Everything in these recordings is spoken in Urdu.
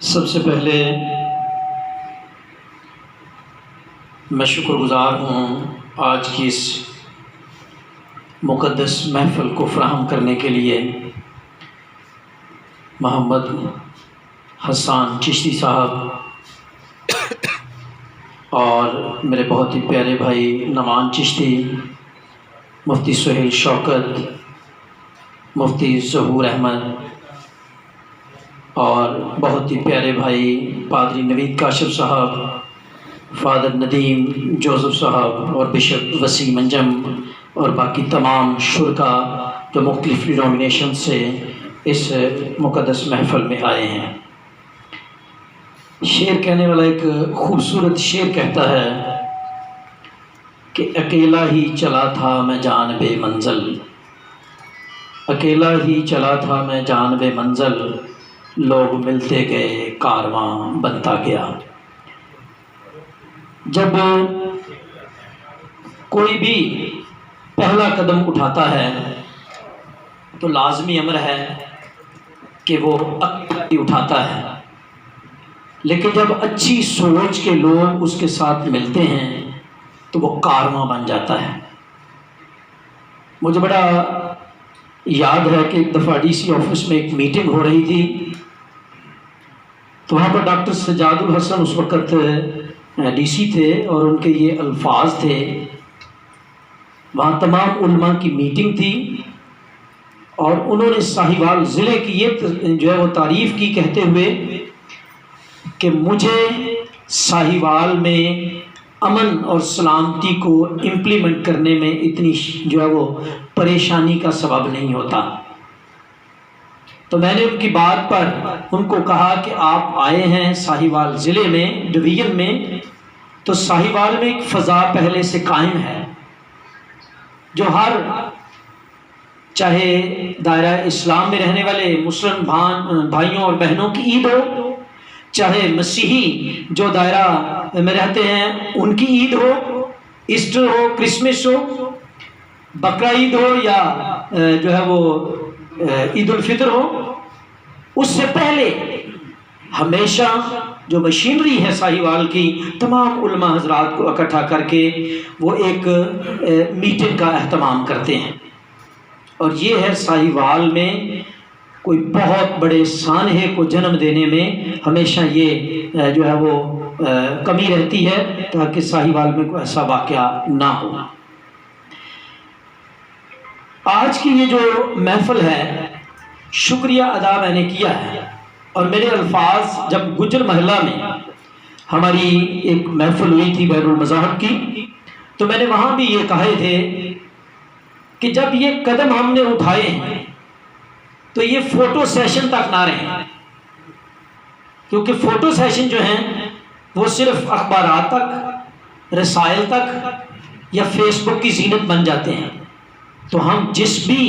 سب سے پہلے میں شکر گزار ہوں آج کی اس مقدس محفل کو فراہم کرنے کے لیے محمد حسان چشتی صاحب اور میرے بہت ہی پیارے بھائی نعمان چشتی، مفتی سہیل شوکت، مفتی ظہور احمد اور بہت ہی پیارے بھائی پادری نوید کاشف صاحب، فادر ندیم جوزف صاحب اور بشپ وسیم انجم اور باقی تمام شرکاء جو مختلف ڈینومینیشن سے اس مقدس محفل میں آئے ہیں۔ شعر کہنے والا ایک خوبصورت شعر کہتا ہے کہ اکیلا ہی چلا تھا میں جانب منزل، اکیلا ہی چلا تھا میں جانب منزل، لوگ ملتے گئے کارواں بنتا گیا۔ جب کوئی بھی پہلا قدم اٹھاتا ہے تو لازمی امر ہے کہ وہ اکیلا اٹھاتا ہے، لیکن جب اچھی سوچ کے لوگ اس کے ساتھ ملتے ہیں تو وہ کارواں بن جاتا ہے۔ مجھے بڑا یاد ہے کہ ایک دفعہ ڈی سی آفس میں ایک میٹنگ ہو رہی تھی، تو وہاں پر ڈاکٹر سجاد الحسن اس وقت ڈی سی تھے اور ان کے یہ الفاظ تھے، وہاں تمام علماء کی میٹنگ تھی اور انہوں نے ساہیوال ضلع کی یہ جو ہے وہ تعریف کی کہتے ہوئے کہ مجھے ساہیوال میں امن اور سلامتی کو امپلیمنٹ کرنے میں اتنی جو ہے وہ پریشانی کا سبب نہیں ہوتا۔ تو میں نے ان کی بات پر ان کو کہا کہ آپ آئے ہیں ساہیوال ضلع میں ڈویژن میں، تو ساہیوال میں ایک فضا پہلے سے قائم ہے جو ہر چاہے دائرہ اسلام میں رہنے والے مسلم بھائیوں اور بہنوں کی عید ہو، چاہے مسیحی جو دائرہ میں رہتے ہیں ان کی عید ہو، ایسٹر ہو، کرسمس ہو، بقرہ عید ہو یا جو ہے وہ عید الفطر ہو، اس سے پہلے ہمیشہ جو مشینری ہے ساہیوال کی تمام علماء حضرات کو اکٹھا کر کے وہ ایک میٹنگ کا اہتمام کرتے ہیں، اور یہ ہے ساہیوال میں کوئی بہت بڑے سانحے کو جنم دینے میں ہمیشہ یہ جو ہے وہ کمی رہتی ہے تاکہ ساہیوال میں کوئی ایسا واقعہ نہ ہو۔ آج کی یہ جو محفل ہے شکریہ ادا میں نے کیا ہے، اور میرے الفاظ جب گجر محلہ میں ہماری ایک محفل ہوئی تھی بحر المذاہب کی، تو میں نے وہاں بھی یہ کہے تھے کہ جب یہ قدم ہم نے اٹھائے ہیں تو یہ فوٹو سیشن تک نہ رہیں، کیونکہ فوٹو سیشن جو ہیں وہ صرف اخبارات تک، رسائل تک یا فیس بک کی زینت بن جاتے ہیں۔ تو ہم جس بھی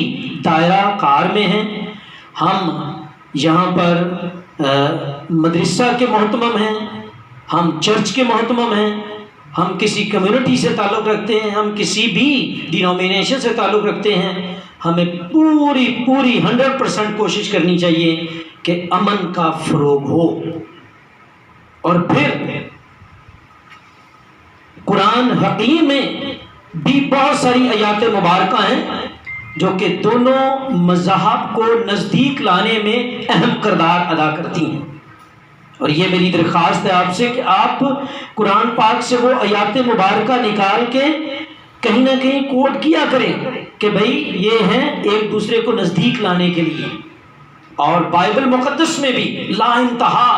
دائرہ کار میں ہیں، ہم یہاں پر مدرسہ کے محتمم ہیں، ہم چرچ کے محتمم ہیں، ہم کسی کمیونٹی سے تعلق رکھتے ہیں، ہم کسی بھی ڈینومینیشن سے تعلق رکھتے ہیں، ہمیں پوری 100% کوشش کرنی چاہیے کہ امن کا فروغ ہو۔ اور پھر قرآن حکیم میں بھی بہت ساری آیات مبارکہ ہیں جو کہ دونوں مذاہب کو نزدیک لانے میں اہم کردار ادا کرتی ہیں، اور یہ میری درخواست ہے آپ سے کہ آپ قرآن پاک سے وہ آیات مبارکہ نکال کے کہیں نہ کہیں کوٹ کیا کریں کہ بھئی یہ ہیں ایک دوسرے کو نزدیک لانے کے لیے۔ اور بائبل مقدس میں بھی لا انتہا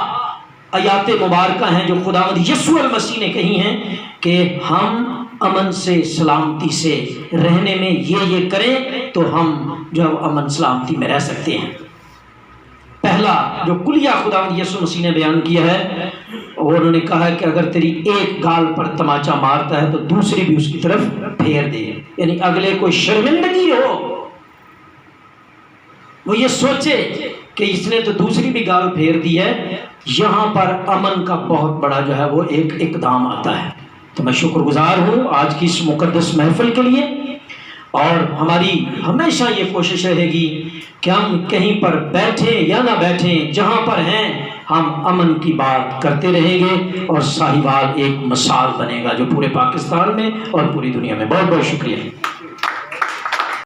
آیات مبارکہ ہیں جو خداوند یسوع المسیح نے کہی ہیں کہ ہم امن سے سلامتی سے رہنے میں یہ کریں تو ہم جو امن سلامتی میں رہ سکتے ہیں۔ پہلا جو کلیہ خداوند یسوع مسیح نے بیان کیا ہے، اور انہوں نے کہا ہے کہ اگر تیری ایک گال پر تماچا مارتا ہے تو دوسری بھی اس کی طرف پھیر دے، یعنی اگلے کو شرمندگی ہو، وہ یہ سوچے کہ اس نے تو دوسری بھی گال پھیر دی ہے۔ یہاں پر امن کا بہت بڑا جو ہے وہ ایک اقدام آتا ہے۔ تو میں شکر گزار ہوں آج کی اس مقدس محفل کے لیے، اور ہماری ہمیشہ یہ کوشش رہے گی کہ ہم کہیں پر بیٹھیں یا نہ بیٹھیں، جہاں پر ہیں ہم امن کی بات کرتے رہیں گے، اور ساہیوال ایک مثال بنے گا جو پورے پاکستان میں اور پوری دنیا میں۔ بہت بہت شکریہ۔